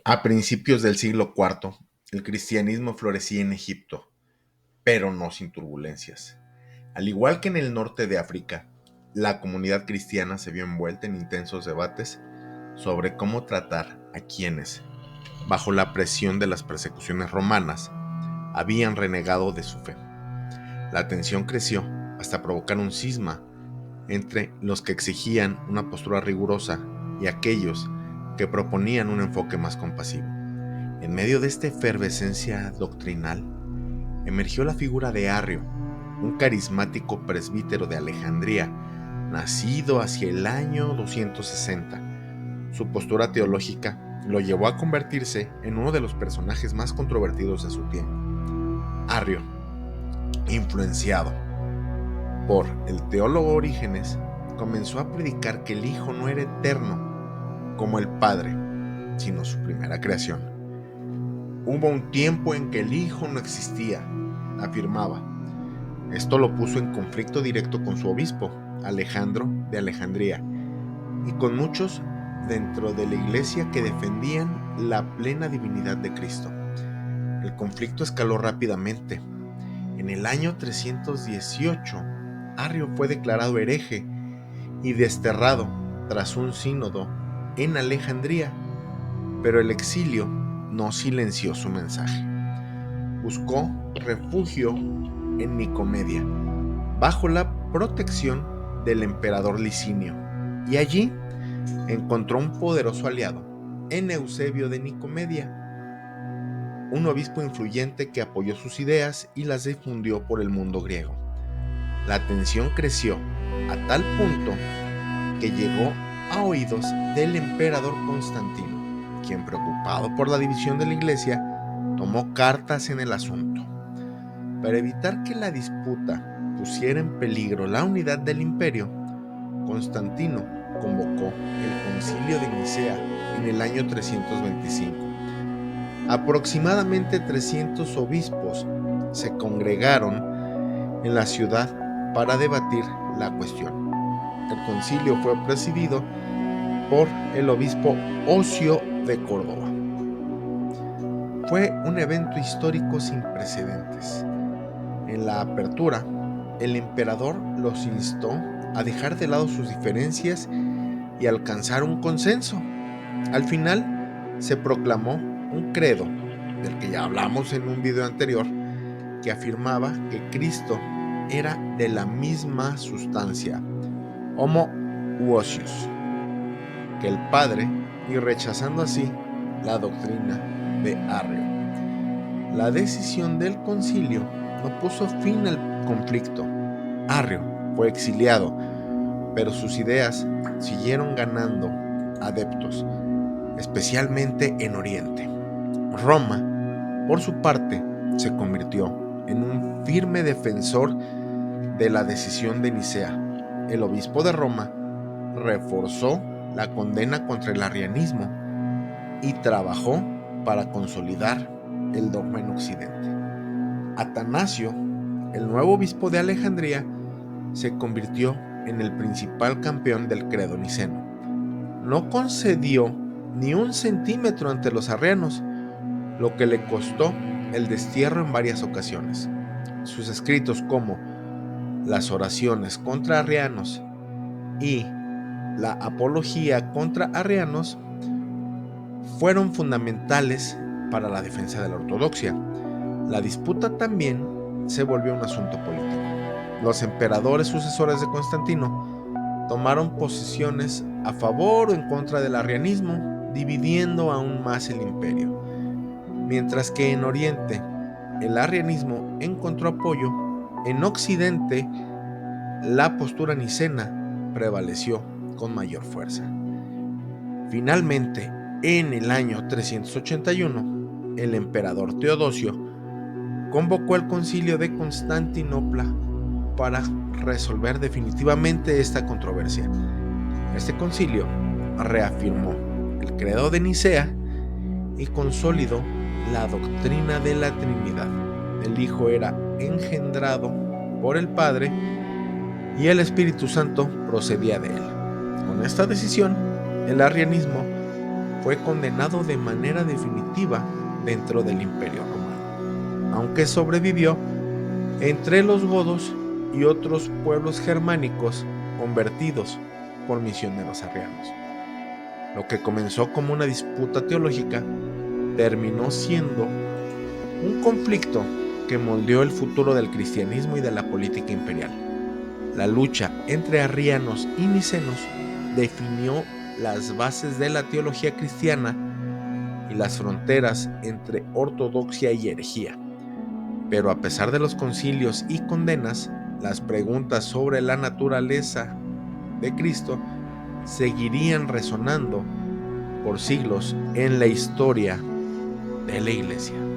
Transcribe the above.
A principios del siglo IV, el cristianismo florecía en Egipto, pero no sin turbulencias. Al igual que en el norte de África, la comunidad cristiana se vio envuelta en intensos debates sobre cómo tratar a quienes, bajo la presión de las persecuciones romanas, habían renegado de su fe. La tensión creció hasta provocar un cisma entre los que exigían una postura rigurosa y aquellos que proponían un enfoque más compasivo. En medio de esta efervescencia doctrinal, emergió la figura de Arrio, un carismático presbítero de Alejandría, nacido hacia el año 260. Su postura teológica lo llevó a convertirse en uno de los personajes más controvertidos de su tiempo. Arrio, influenciado por el teólogo Orígenes, comenzó a predicar que el Hijo no era eterno como el Padre, sino su primera creación. Hubo un tiempo en que el Hijo no existía, afirmaba. Esto lo puso en conflicto directo con su obispo, Alejandro de Alejandría, y con muchos dentro de la iglesia que defendían la plena divinidad de Cristo. El conflicto escaló rápidamente. En el año 318, Arrio fue declarado hereje y desterrado tras un sínodo en Alejandría, pero el exilio no silenció su mensaje. Buscó refugio en Nicomedia, bajo la protección del emperador Licinio, y allí encontró un poderoso aliado en Eusebio de Nicomedia, un obispo influyente que apoyó sus ideas y las difundió por el mundo griego. La tensión creció a tal punto que llegó a oídos del emperador Constantino, quien, preocupado por la división de la iglesia, tomó cartas en el asunto. Para evitar que la disputa pusiera en peligro la unidad del imperio, Constantino convocó el Concilio de Nicea en el año 325. Aproximadamente 300 obispos se congregaron en la ciudad para debatir la cuestión. El concilio fue presidido por el obispo Ocio de Córdoba. Fue un evento histórico sin precedentes. En la apertura, el emperador los instó a dejar de lado sus diferencias y alcanzar un consenso. Al final, se proclamó un credo, del que ya hablamos en un video anterior, que afirmaba que Cristo era de la misma sustancia, homo uosius, que el Padre, y rechazando así la doctrina de Arrio. La decisión del concilio no puso fin al conflicto. Arrio fue exiliado, pero sus ideas siguieron ganando adeptos, especialmente en Oriente. Roma, por su parte, se convirtió en un firme defensor de la decisión de Nicea. El obispo de Roma reforzó la condena contra el arrianismo y trabajó para consolidar el dogma en Occidente. Atanasio, el nuevo obispo de Alejandría, se convirtió en el principal campeón del credo niceno. No concedió ni un centímetro ante los arrianos, lo que le costó el destierro en varias ocasiones. Sus escritos como las oraciones contra arrianos y la apología contra arrianos fueron fundamentales para la defensa de la ortodoxia. La disputa también se volvió un asunto político. Los emperadores sucesores de Constantino tomaron posiciones a favor o en contra del arrianismo, dividiendo aún más el imperio. Mientras que en Oriente el arrianismo encontró apoyo, en Occidente la postura nicena prevaleció con mayor fuerza. Finalmente, en el año 381, el emperador Teodosio convocó el concilio de Constantinopla para resolver definitivamente esta controversia. Este concilio reafirmó el credo de Nicea y consolidó la doctrina de la Trinidad. El Hijo era engendrado por el Padre y el Espíritu Santo procedía de él. Con esta decisión, el arrianismo fue condenado de manera definitiva dentro del Imperio Romano, aunque sobrevivió entre los godos y otros pueblos germánicos convertidos por misioneros arrianos. Lo que comenzó como una disputa teológica terminó siendo un conflicto que moldeó el futuro del cristianismo y de la política imperial. La lucha entre arrianos y nicenos definió las bases de la teología cristiana y las fronteras entre ortodoxia y herejía. Pero a pesar de los concilios y condenas, las preguntas sobre la naturaleza de Cristo seguirían resonando por siglos en la historia de la Iglesia.